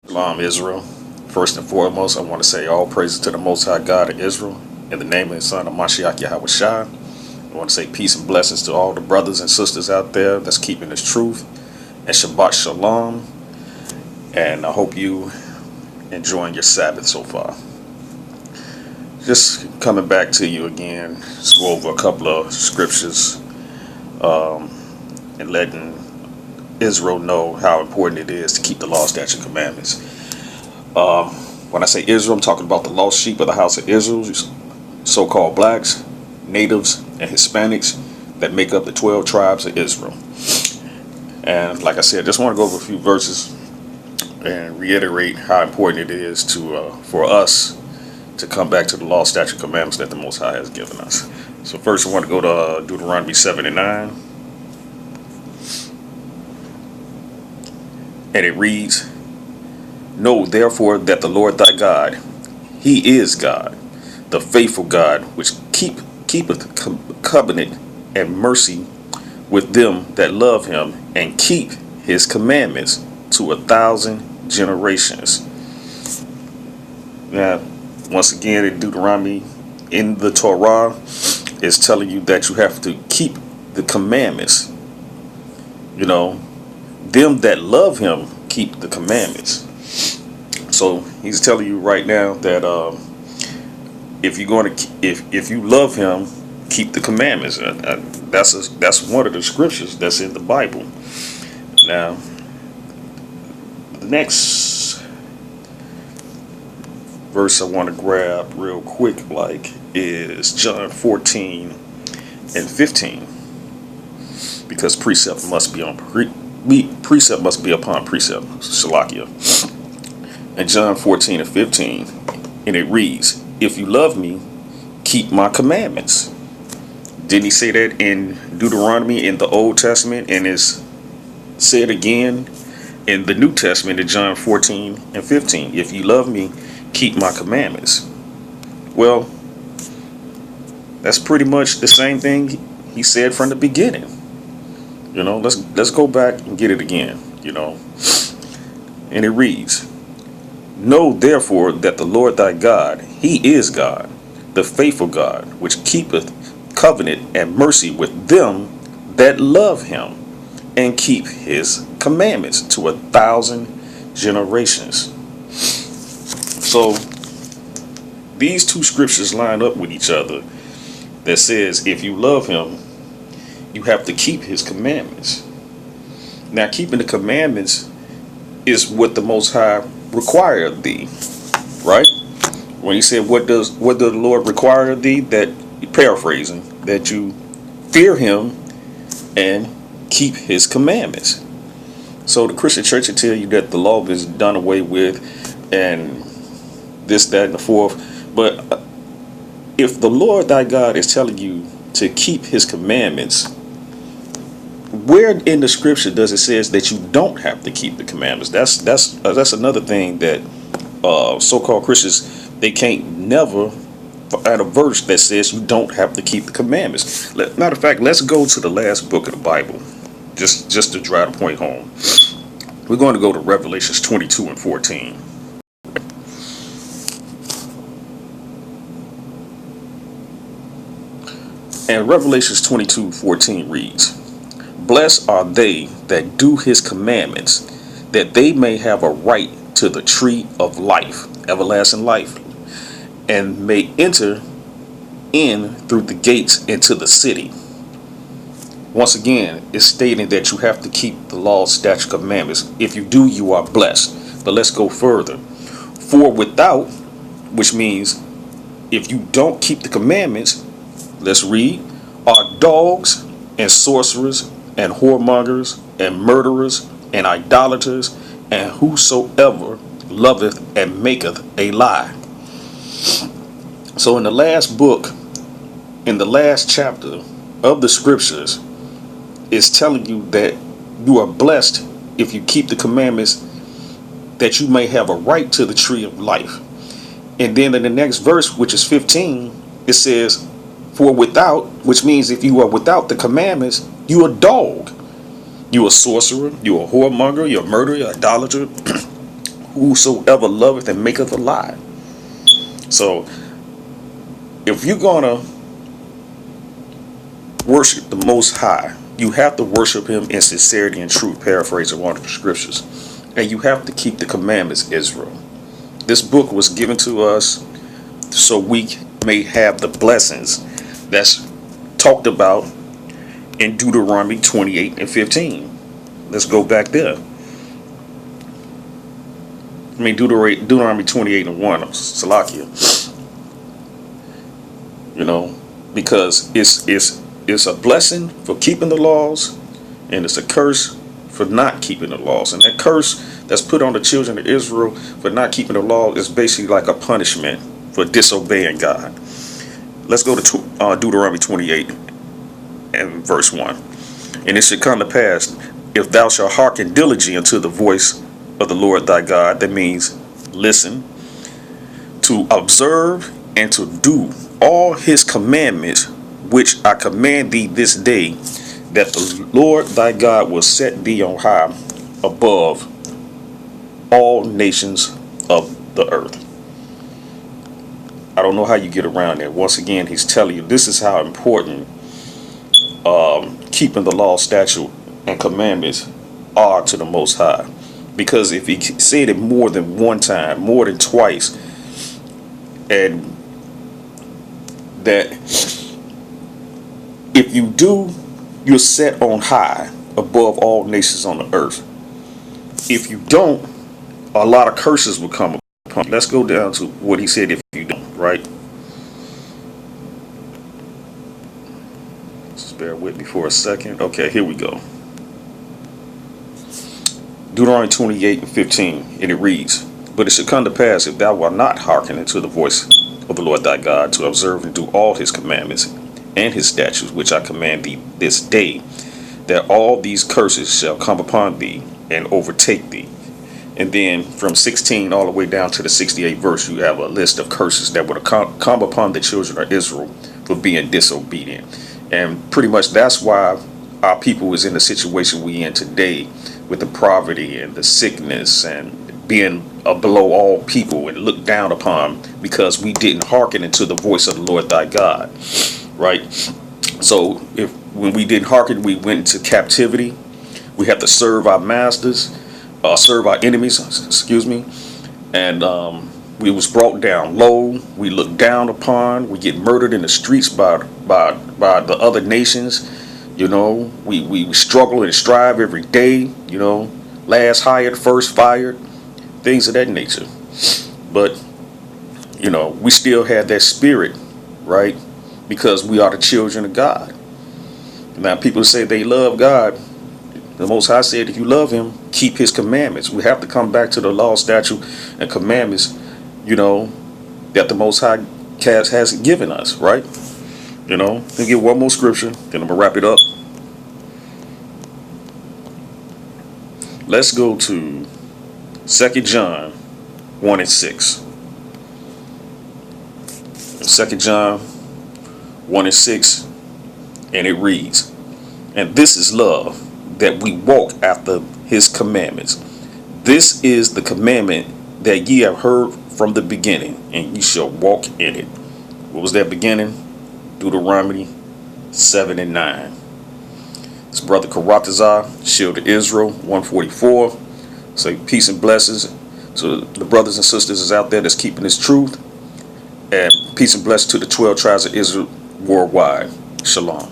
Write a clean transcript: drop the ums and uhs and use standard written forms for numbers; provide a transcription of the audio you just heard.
Shalom, Israel. First and foremost, I want to say all praises to the Most High God of Israel. In the name of His Son, Mashiach Yahweh Shai. I want to say peace and blessings to all the brothers and sisters out there that's keeping this truth. And Shabbat Shalom. And I hope you enjoying your Sabbath so far. Just coming back to you again, just go over a couple of scriptures and letting Israel know how important it is to keep the law, statutes, and commandments. When I say Israel, I'm talking about the lost sheep of the house of Israel, so-called blacks, natives, and Hispanics that make up the 12 tribes of Israel. And like I said, I just want to go over a few verses and reiterate how important it is to for us to come back to the law, statutes, and commandments that the Most High has given us. So first I want to go to Deuteronomy 7 and 9. And it reads, "Know therefore that the Lord thy God, He is God, the faithful God, which keepeth covenant and mercy with them that love Him, and keep His commandments to 1,000 generations." Now, once again, in Deuteronomy, in the Torah, is telling you that you have to keep the commandments. You know, them that love Him keep the commandments. So He's telling you right now that if you're going to, if you love Him, keep the commandments. That's one of the scriptures that's in the Bible. Now, the next verse I want to grab real quick, is John 14 and 15, because precept must be upon precept. Shalakia. And John 14 and 15, and it reads, "If you love me, keep my commandments." Didn't He say that in Deuteronomy in the Old Testament, and is said again in the New Testament in John 14 and 15? If you love me, keep my commandments. Well, that's pretty much the same thing He said from the beginning. You know, let's go back and get it again, And it reads, "Know therefore that the Lord thy God, He is God, the faithful God, which keepeth covenant and mercy with them that love Him, and keep His commandments to 1,000 generations." So these two scriptures line up with each other that says if you love Him, you have to keep His commandments. Now, keeping the commandments is what the Most High require of thee, right? When He said, what does the Lord require of thee? That, paraphrasing, that you fear Him and keep His commandments. So the Christian church will tell you that the law is done away with and this, that, and the fourth. But if the Lord thy God is telling you to keep His commandments, where in the scripture does it says that you don't have to keep the commandments? That's another thing that so-called Christians, they can't never add a verse that says you don't have to keep the commandments. Matter of fact, let's go to the last book of the Bible, just to drive the point home. We're going to go to Revelations 22 and 14. And Revelations 22:14 reads, "Blessed are they that do His commandments, that they may have a right to the tree of life," everlasting life, "and may enter in through the gates into the city." Once again, it's stating that you have to keep the law, statutes, commandments. If you do, you are blessed. But let's go further. "For without," which means if you don't keep the commandments, let's read, "are dogs and sorcerers and whoremongers and murderers and idolaters and whosoever loveth and maketh a lie." So in the last book, in the last chapter of the scriptures, it's telling you that you are blessed if you keep the commandments, that you may have a right to the tree of life. And then in the next verse, which is 15, it says, "For without," which means if you are without the commandments, you a dog. You a sorcerer, you a whoremonger, you're a murderer, you're an idolater, whosoever loveth and maketh a lie. So if you're gonna worship the Most High, you have to worship him in sincerity and truth, paraphrasing one of the scriptures. And you have to keep the commandments, Israel. This book was given to us so we may have the blessings that's talked about in Deuteronomy 28 and 15. Let's go back there. I mean, Deuteronomy 28 and 1, Salakia. You know, because it's a blessing for keeping the laws, and it's a curse for not keeping the laws. And that curse that's put on the children of Israel for not keeping the law is basically like a punishment for disobeying God. Let's go to Deuteronomy 28 and verse 1. And it shall come to pass, if thou shalt hearken diligently unto the voice of the Lord thy God, that means listen, to observe and to do all his commandments, which I command thee this day, that the Lord thy God will set thee on high above all nations of the earth. I don't know how you get around that. Once again, he's telling you this is how important keeping the law, statute, and commandments are to the Most High. Because if he said it more than one time, more than twice, and that if you do, you're set on high above all nations on the earth. If you don't, a lot of curses will come upon you. Let's go down to what he said if you don't, right? Just bear with me for a second. Okay, here we go. Deuteronomy 28 and 15, and it reads, But it shall come to pass, if thou wilt not hearken unto the voice of the Lord thy God, to observe and do all his commandments and his statutes, which I command thee this day, that all these curses shall come upon thee and overtake thee. And then from 16 all the way down to the 68th verse, you have a list of curses that would come upon the children of Israel for being disobedient. And pretty much that's why our people is in the situation we in today, with the poverty and the sickness and being below all people and looked down upon, because we didn't hearken into the voice of the Lord thy God, right? So when we didn't hearken, we went into captivity. We have to serve our masters, serve our enemies, excuse me, and we was brought down low. We looked down upon. We get murdered in the streets by the other nations. You know, we struggle and strive every day, you know, last hired, first fired, things of that nature. But, you know, we still have that spirit, right? Because we are the children of God. Now, people say they love God. The Most High said, if you love him, keep his commandments. We have to come back to the law, statute, and commandments, you know, that the Most High has given us, right? You know, let me get one more scripture, then I'm going to wrap it up. Let's go to 2 John 1 and 6. 2 John 1 and 6, and it reads, And this is love, that we walk after his commandments. This is the commandment that ye have heard from the beginning, and ye shall walk in it. What was that beginning? Deuteronomy 7 and 9. It's Brother Karatazar, Shield of Israel, 144. Say peace and blessings to the brothers and sisters is out there that's keeping this truth. And peace and blessings to the 12 tribes of Israel worldwide. Shalom.